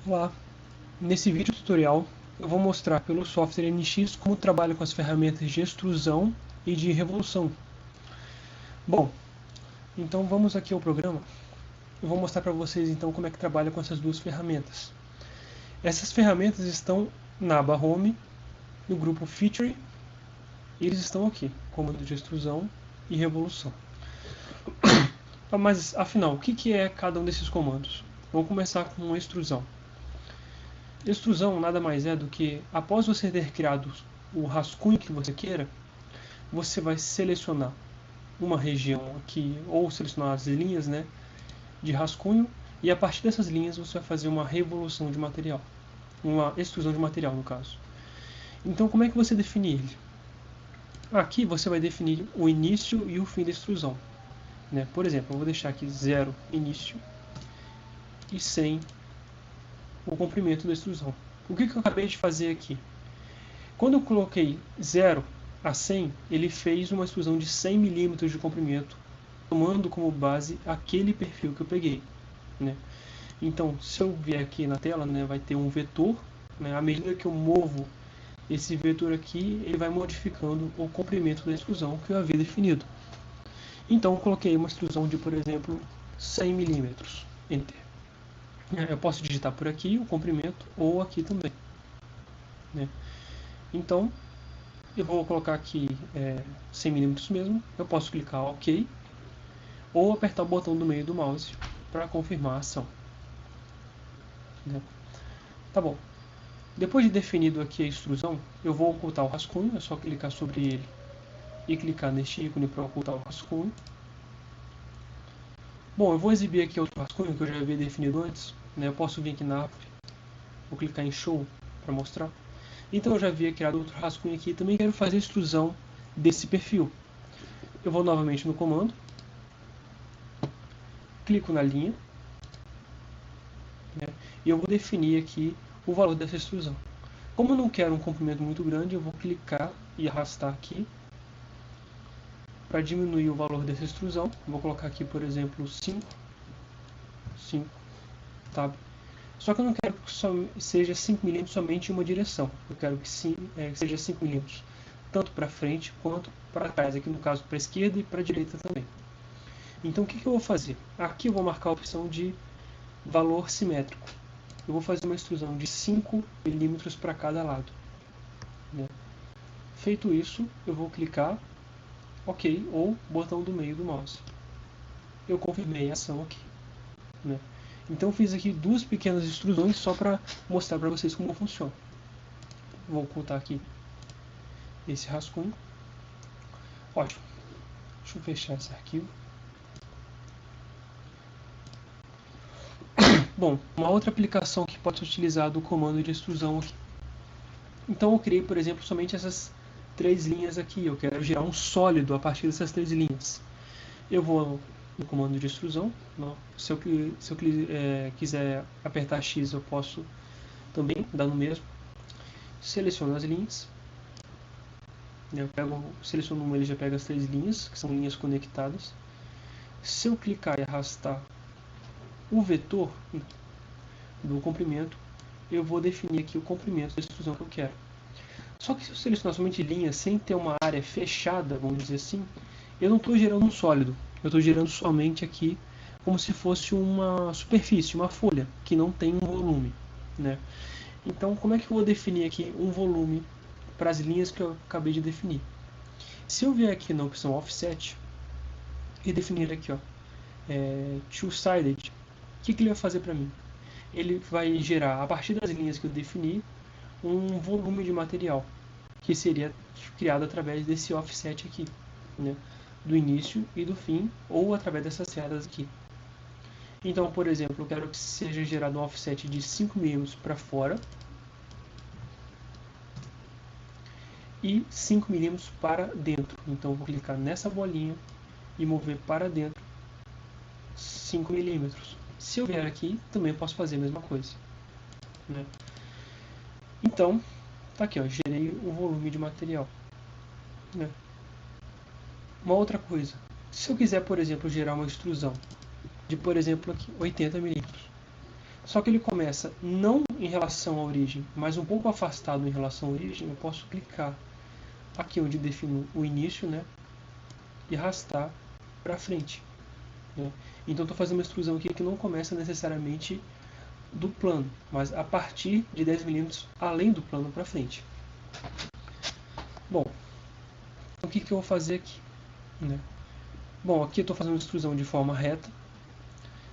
Olá, nesse vídeo tutorial eu vou mostrar pelo software NX como trabalha com as ferramentas de extrusão e de revolução. Bom, então vamos aqui ao programa. Eu vou mostrar para vocês então como é que trabalha com essas duas ferramentas. Essas ferramentas estão na aba Home, no grupo Feature, e eles estão aqui, comando de extrusão e revolução. Mas afinal, o que é cada um desses comandos? Vamos começar com a extrusão. Extrusão nada mais é do que, após você ter criado o rascunho que você queira, você vai selecionar uma região aqui, ou selecionar as linhas, né, de rascunho, e a partir dessas linhas você vai fazer uma revolução de material, uma extrusão de material no caso. Então como é que você define ele? Aqui você vai definir o início e o fim da extrusão, né? Por exemplo, eu vou deixar aqui 0 início e 100 o comprimento da extrusão. O que eu acabei de fazer aqui? Quando eu coloquei 0 a 100, ele fez uma extrusão de 100 milímetros de comprimento, tomando como base aquele perfil que eu peguei, né? Então, se eu vier aqui na tela, né, vai ter um vetor, né? À medida que eu movo esse vetor aqui, ele vai modificando o comprimento da extrusão que eu havia definido. Então, eu coloquei uma extrusão de, por exemplo, 100 milímetros. Enter. Eu posso digitar por aqui o comprimento ou aqui também, né? Então, eu vou colocar aqui 100 milímetros mesmo. Eu posso clicar OK ou apertar o botão do meio do mouse para confirmar a ação, né? Tá bom. Depois de definido aqui a extrusão, eu vou ocultar o rascunho. É só clicar sobre ele e clicar neste ícone para ocultar o rascunho. Bom, eu vou exibir aqui outro rascunho que eu já havia definido antes, né? Eu posso vir aqui na árvore, vou clicar em Show para mostrar. Então eu já havia criado outro rascunho aqui e também quero fazer a extrusão desse perfil. Eu vou novamente no comando, clico na linha, né, e eu vou definir aqui o valor dessa extrusão. Como eu não quero um comprimento muito grande, eu vou clicar e arrastar aqui para diminuir o valor dessa extrusão. Eu vou colocar aqui, por exemplo, 5, tá? Só que eu não quero que seja 5 mm somente em uma direção. Eu quero que seja 5 mm tanto para frente quanto para trás. Aqui no caso para a esquerda e para a direita também. Então o que eu vou fazer? Aqui eu vou marcar a opção de valor simétrico. Eu vou fazer uma extrusão de 5 mm para cada lado, né? Feito isso, eu vou clicar OK ou botão do meio do mouse. Eu confirmei a ação aqui, né? Então eu fiz aqui duas pequenas extrusões só para mostrar para vocês como funciona. Vou ocultar aqui esse rascunho. Ótimo. Deixa eu fechar esse arquivo. Bom, uma outra aplicação que pode ser utilizada o comando de extrusão aqui. Então eu criei, por exemplo, somente essas 3 linhas aqui. Eu quero gerar um sólido a partir dessas 3 linhas. Eu vou no comando de extrusão. Se eu quiser apertar X, eu posso também dar no mesmo. Seleciono as linhas. Seleciono uma, ele já pega as 3 linhas, que são linhas conectadas. Se eu clicar e arrastar o vetor do comprimento, eu vou definir aqui o comprimento da extrusão que eu quero. Só que se eu selecionar somente linhas sem ter uma área fechada, vamos dizer assim, eu não estou gerando um sólido. Eu estou gerando somente aqui como se fosse uma superfície, uma folha, que não tem um volume, né? Então, como é que eu vou definir aqui um volume para as linhas que eu acabei de definir? Se eu vier aqui na opção Offset e definir aqui, two-sided, o que ele vai fazer para mim? Ele vai gerar, a partir das linhas que eu defini, um volume de material, que seria criado através desse offset aqui, né? Do início e do fim, ou através dessas setas aqui. Então, por exemplo, eu quero que seja gerado um offset de 5 mm para fora e 5 mm para dentro. Então, eu vou clicar nessa bolinha e mover para dentro 5 mm. Se eu vier aqui, também posso fazer a mesma coisa, né? Então, tá aqui, ó, gerei o volume de material, né? Uma outra coisa, se eu quiser, por exemplo, gerar uma extrusão de, por exemplo, aqui 80 mm, Só que ele começa não em relação à origem, mas um pouco afastado em relação à origem. Eu posso clicar aqui onde defino o início, né, e arrastar para frente, né? Então estou fazendo uma extrusão aqui que não começa necessariamente do plano, mas a partir de 10 milímetros além do plano para frente. Bom, o que eu vou fazer aqui, né? Bom, aqui eu estou fazendo uma extrusão de forma reta.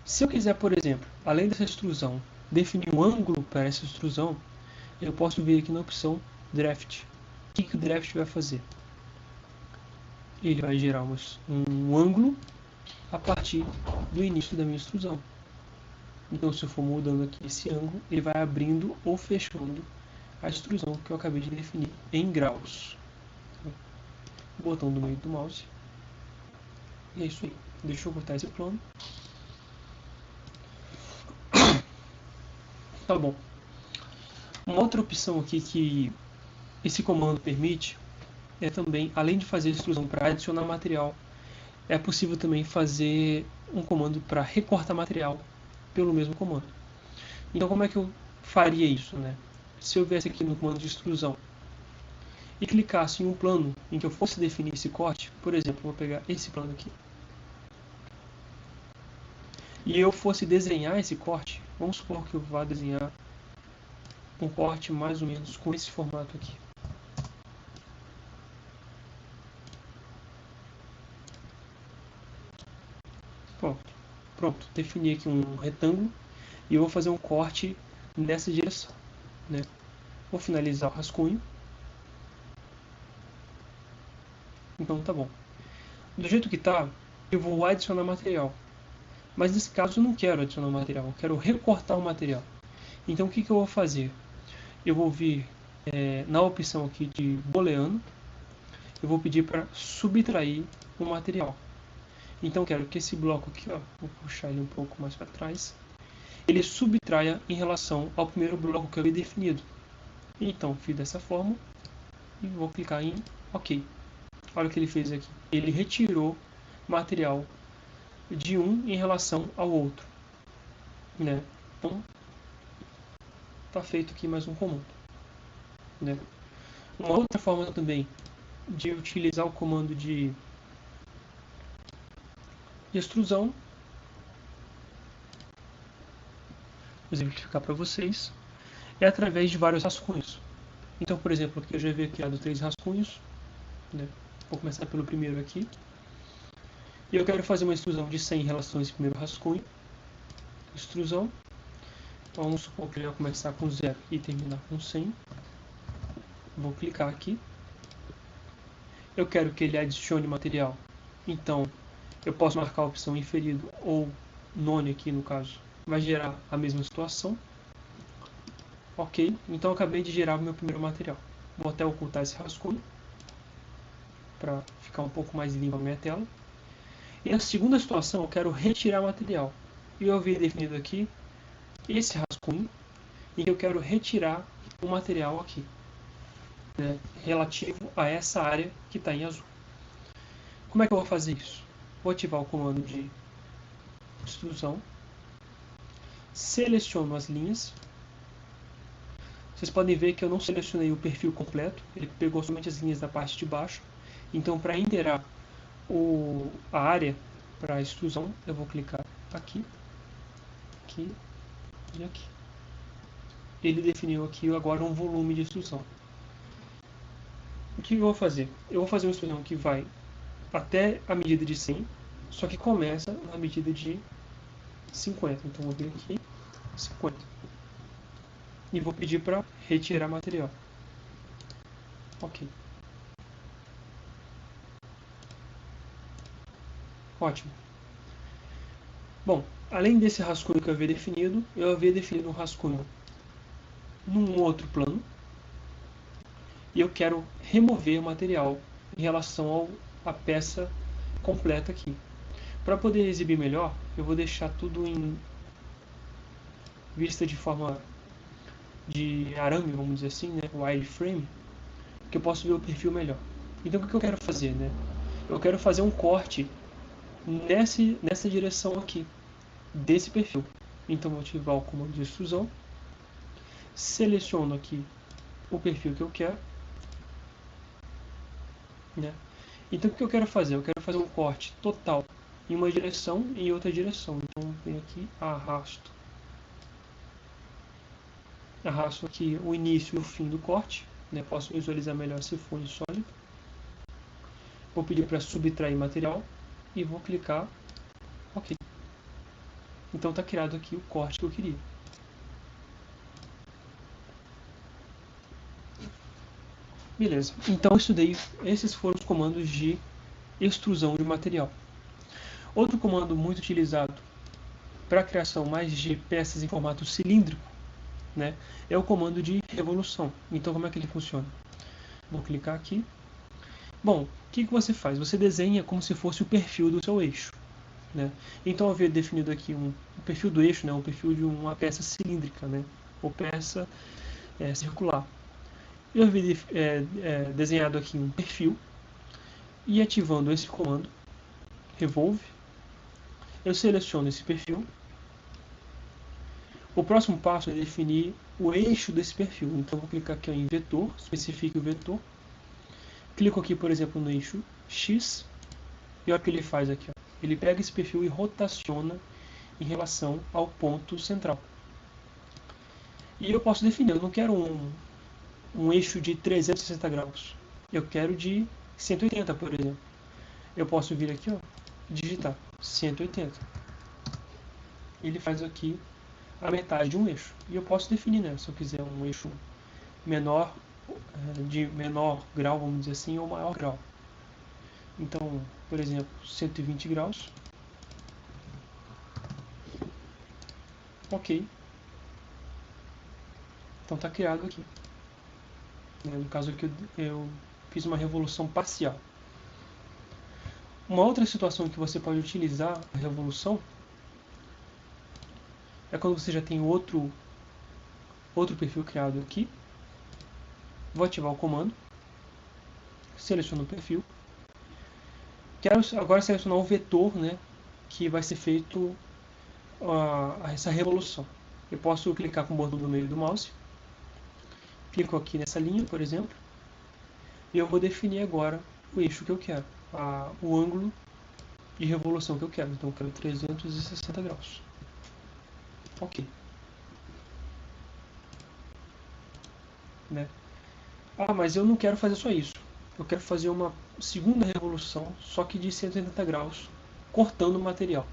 Se eu quiser, por exemplo, além dessa extrusão, definir um ângulo para essa extrusão, eu posso vir aqui na opção Draft. O que o Draft vai fazer? Ele vai gerar um ângulo a partir do início da minha extrusão. Então, se eu for mudando aqui esse ângulo, ele vai abrindo ou fechando a extrusão que eu acabei de definir em graus. Botão do meio do mouse. E é isso aí. Deixa eu cortar esse plano. Tá bom. Uma outra opção aqui que esse comando permite é também, além de fazer a extrusão para adicionar material, é possível também fazer um comando para recortar material pelo mesmo comando. Então, como é que eu faria isso, né? Se eu viesse aqui no comando de extrusão e clicasse em um plano em que eu fosse definir esse corte, por exemplo, vou pegar esse plano aqui, e eu fosse desenhar esse corte, vamos supor que eu vá desenhar um corte mais ou menos com esse formato aqui. Pronto, defini aqui um retângulo e eu vou fazer um corte nessa direção, né? Vou finalizar o rascunho. Então tá bom. Do jeito que tá, eu vou adicionar material. Mas nesse caso eu não quero adicionar material, eu quero recortar o material. Então o que eu vou fazer? Eu vou vir na opção aqui de booleano, eu vou pedir para subtrair o material. Então eu quero que esse bloco aqui, ó, vou puxar ele um pouco mais para trás, ele subtraia em relação ao primeiro bloco que eu havia definido. Então fiz dessa forma e vou clicar em OK. Olha o que ele fez aqui. Ele retirou material de um em relação ao outro, né? Então está feito aqui mais um comando, né? Uma outra forma também de utilizar o comando de extrusão, vou exemplificar para vocês, é através de vários rascunhos. Então, por exemplo, aqui eu já havia criado 3 rascunhos, né? Vou começar pelo primeiro aqui. E eu quero fazer uma extrusão de 100 em relação a esse primeiro rascunho. Extrusão. Então, vamos supor que ele vai começar com 0 e terminar com 100. Vou clicar aqui. Eu quero que ele adicione material. Então, eu posso marcar a opção inferido ou none aqui no caso. Vai gerar a mesma situação. Ok, então eu acabei de gerar o meu primeiro material. Vou até ocultar esse rascunho para ficar um pouco mais limpa a minha tela. E na segunda situação eu quero retirar material. E eu havia definido aqui esse rascunho em que eu quero retirar o material aqui, né, relativo a essa área que está em azul. Como é que eu vou fazer isso? Vou ativar o comando de extrusão, seleciono as linhas. Vocês podem ver que eu não selecionei o perfil completo, ele pegou somente as linhas da parte de baixo. Então, para inteirar a área para a extrusão, eu vou clicar aqui, aqui e aqui. Ele definiu aqui agora um volume de extrusão. O que eu vou fazer? Eu vou fazer uma extrusão que vai até a medida de 100, só que começa na medida de 50. Então, vou vir aqui, 50. E vou pedir para retirar material. Ok. Ótimo. Bom, além desse rascunho que eu havia definido, um rascunho num outro plano. E eu quero remover o material em relação à peça completa aqui. Para poder exibir melhor, eu vou deixar tudo em vista de forma de arame, vamos dizer assim, né? Wireframe, que eu posso ver o perfil melhor. Então o que eu quero fazer, né? Eu quero fazer um corte nessa direção aqui, desse perfil. Então vou ativar o comando de extrusão, seleciono aqui o perfil que eu quero, né? Então o que eu quero fazer? Eu quero fazer um corte total em uma direção e em outra direção. Então venho aqui, arrasto aqui o início e o fim do corte, né? Posso visualizar melhor se for em sólido. Vou pedir para subtrair material e vou clicar OK. Então está criado aqui o corte que eu queria. Beleza, então eu estudei, esses foram os comandos de extrusão de material. Outro comando muito utilizado para a criação mais de peças em formato cilíndrico, né, é o comando de revolução. Então como é que ele funciona? Vou clicar aqui. Bom, o que você faz? Você desenha como se fosse o perfil do seu eixo, né? Então eu havia definido aqui o perfil do eixo, né, um perfil de uma peça cilíndrica, né, ou peça circular. Eu havia desenhado aqui um perfil e ativando esse comando, revolve, eu seleciono esse perfil. O próximo passo é definir o eixo desse perfil. Então vou clicar aqui em vetor, especifique o vetor. Clico aqui, por exemplo, no eixo X e olha o que ele faz aqui. Ó. Ele pega esse perfil e rotaciona em relação ao ponto central. E eu posso definir, eu não quero um eixo de 360 graus. Eu quero de 180, por exemplo. Eu posso vir aqui, ó, digitar 180. Ele faz aqui a metade de um eixo. E eu posso definir, né, se eu quiser um eixo menor, de menor grau, vamos dizer assim, ou maior grau. Então, por exemplo, 120 graus. OK. Então está criado aqui. No caso aqui eu fiz uma revolução parcial. Uma outra situação que você pode utilizar a revolução é quando você já tem outro perfil criado aqui. Vou ativar o comando, seleciono o perfil. Quero agora selecionar o vetor, né, que vai ser feito essa revolução. Eu posso clicar com o botão do meio do mouse, clico aqui nessa linha, por exemplo, e eu vou definir agora o eixo que eu quero, o ângulo de revolução que eu quero. Então eu quero 360 graus. OK. Né? Mas eu não quero fazer só isso. Eu quero fazer uma segunda revolução, só que de 180 graus, cortando o material.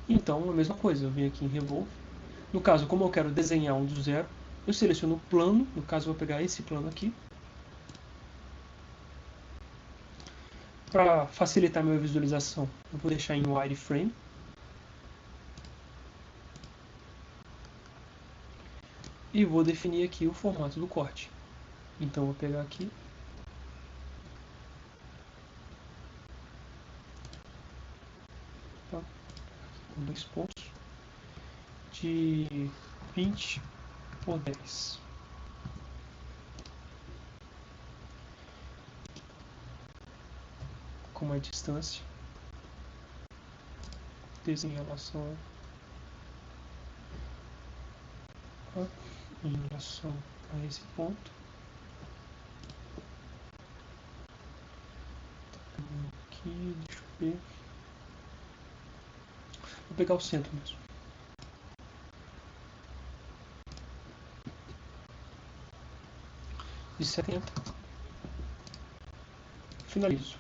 Então, a mesma coisa, eu venho aqui em Revolve. No caso, como eu quero desenhar um do zero, eu seleciono o plano, no caso eu vou pegar esse plano aqui. Para facilitar minha visualização, eu vou deixar em wireframe. E vou definir aqui o formato do corte. Então eu vou pegar aqui. Tá? Com 2 pontos. De 20 por 10. Com a distância em relação a esse ponto. Aqui, deixa eu ver. Vou pegar o centro mesmo. De 70. Finalizo.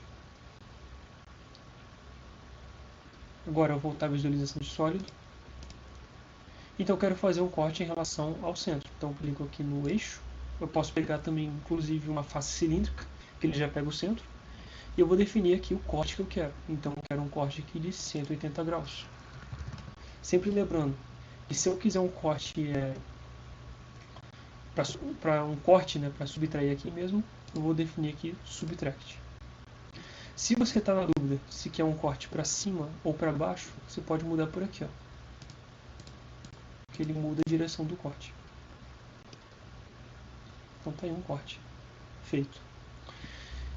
Agora eu vou voltar à visualização de sólido. Então eu quero fazer um corte em relação ao centro. Então eu clico aqui no eixo. Eu posso pegar também, inclusive, uma face cilíndrica, que ele já pega o centro. E eu vou definir aqui o corte que eu quero. Então eu quero um corte aqui de 180 graus. Sempre lembrando que se eu quiser um corte para um corte, né, para subtrair aqui mesmo, eu vou definir aqui subtract. Se você está na dúvida se quer um corte para cima ou para baixo, você pode mudar por aqui, ó, que ele muda a direção do corte. Então tá aí um corte feito.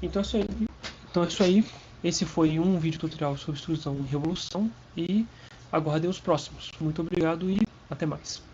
Então é isso aí. Esse foi um vídeo tutorial sobre extrusão e revolução e aguardem os próximos. Muito obrigado e Até mais.